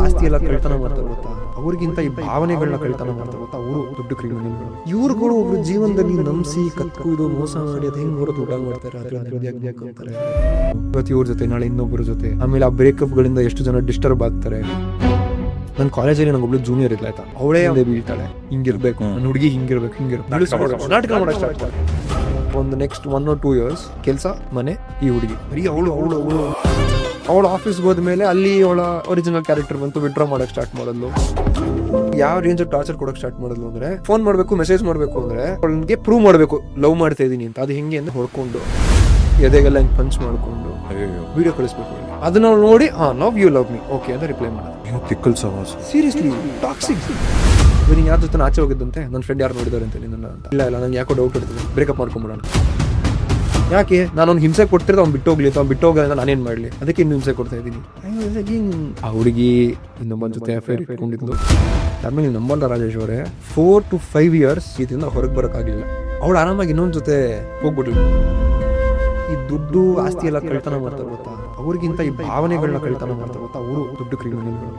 ಆಸ್ತಿ ಎಲ್ಲ ಕಳ್ತನ ಮಾಡ್ತಾರೆ ಗೊತ್ತಾ, ಅವ್ರಿಗಿಂತ ಈ ಭಾವನೆಗಳನ್ನ ಕಳ್ತನ ಮಾಡ್ತಾರೆ ಗೊತ್ತಾ, ಅವರು ದೊಡ್ಡ ಕ್ರಿಮಿನಲ್ಗಳು. ಇವ್ರುಗಳು ಒಬ್ರು ಜೀವನದಲ್ಲಿ ನಂಬಿಸಿ ಕತ್ಕುದು ಮೋಸ ಮಾಡಿ ಅದು ಹೆಂಗ್ ಊಟ ಮಾಡ್ತಾರೆ, ಅಂತಾರೆ ಇವತ್ತು ಇವ್ರ ಜೊತೆ ನಾಳೆ ಇನ್ನೊಬ್ಬರ ಜೊತೆ. ಆಮೇಲೆ ಆ ಬ್ರೇಕಪ್ ಗಳಿಂದ ಎಷ್ಟು ಜನ ಡಿಸ್ಟರ್ಬ್ ಆಗ್ತಾರೆ. ನನ್ನ ಕಾಲೇಜಲ್ಲಿ ನಂಗೊಬ್ಳು ಜೂನಿಯರ್ ಇಲ್ಲ ಆಯ್ತಾ, ಅವಳೇ ಅದೇ ಬೀಳ್ತಾಳೆ, ಹಿಂಗಿರ್ಬೇಕು ನನ್ನ ಹುಡುಗಿ, ಹಿಂಗಿರ್ಬೇಕು ನಾಟಕ ಮಾಡಕ್ ಸ್ಟಾರ್ಟ್ ಮಾಡಿ. ಒಂದು ನೆಕ್ಸ್ಟ್ 1 or 2 years ಕೆಲಸ, ಮನೆ, ಈ ಹುಡುಗಿ ಬರೀ ಅವಳು ಆಫೀಸ್ಗೆ ಹೋದ್ಮೇಲೆ ಅಲ್ಲಿ ಅವಳ ಒರಿಜಿನಲ್ ಕ್ಯಾರೆಕ್ಟರ್ ಬಂತು, ವಿಡ್ರಾ ಮಾಡಕ್ ಸ್ಟಾರ್ಟ್ ಮಾಡಿದ್ಲು. ಯಾವ ರೇಂಜ್ ಟಾರ್ಚರ್ ಕೊಡಕ್ ಸ್ಟಾರ್ಟ್ ಮಾಡಿದ್ಲು ಅಂದ್ರೆ, ಫೋನ್ ಮಾಡ್ಬೇಕು, ಮೆಸೇಜ್ ಮಾಡ್ಬೇಕು ಅಂದ್ರೆ ಅವಳಿಗೆ ಪ್ರೂವ್ ಮಾಡ್ಬೇಕು ಲವ್ ಮಾಡ್ತಾ ಇದೀನಿ ಅಂತ. ಅದು ಹೆಂಗೆ ಅಂತ ಹೊಡ್ಕೊಂಡು ಎದೆಗೆಲ್ಲ ಹಿಂಗೆ ಪಂಚ್ ಮಾಡ್ಕೊಂಡು ವಿಡಿಯೋ ಕಳಿಸ್ಬೇಕು. ಅದನ್ನ ನೋಡಿ love you love me okay ಅಂತ ರಿಪ್ಲೈ ಮಾಡೋದು. Seriously toxic. ನೀನು ಯಾರ ಜೊತೆ ಆಚೆ ಹೋಗಿದ್ದಂತೆ, ನನ್ನ ಫ್ರೆಂಡ್ ಯಾರು ನೋಡಿದಾರೆ ಅಂತ ನನ್ನ ಅಂತ. ಇಲ್ಲ ನಂಗೆ ಯಾಕೋ ಡೌಟ್ ಇರ್ತದೆ, ಬ್ರೇಕಪ್ ಮಾಡ್ಕೊಂಬಿಡೋಣ. ಯಾಕೆ ನಾನು ಹಿಂಸೆ ಕೊಟ್ಟಿರೋದು ಅವ್ನು ಬಿಟ್ಟು ಹೋಗ್ಲಿ, ಅವ್ನು ಬಿಟ್ಟು ಹೋಗಲ್ಲ, ನಾನೇನು ಮಾಡಲಿ, ಅದಕ್ಕೆ ಇನ್ನು ಹಿಂಸೆ ಕೊಡ್ತಾ ಇದ್ದೀನಿ. ಆ ಹುಡುಗಿ ಇನ್ನೊಬ್ಬನ ಜೊತೆ ಅಫೇರ್ ಇಟ್ಕೊಂಡಿದ್ಲು. ಆದ್ಮೇಲೆ ನೀವು ನಂಬಲ್ಲ ರಾಜೇಶ್ ಅವರೇ, 4 to 5 years ಇದರಿಂದ ಹೊರಗೆ ಬರೋಕ್ಕಾಗಲಿಲ್ಲ. ಅವಳು ಆರಾಮಾಗಿ ಇನ್ನೊಂದು ಜೊತೆ ಹೋಗ್ಬಿಟ್ಲು. ಈ ದುಡ್ಡು ಆಸ್ತಿ ಎಲ್ಲ ಕಳ್ತನ ಮಾಡ್ತಾರೆ ಗೊತ್ತಾ, ಅವ್ರಿಗಿಂತ ಈ ಭಾವನೆಗಳನ್ನ ಕಳ್ತನ ಮಾಡ್ತಾರೆ ಗೊತ್ತಾ, ಅವರು ದೊಡ್ಡ ಕ್ರಿಮಿನಲ್ಗಳು.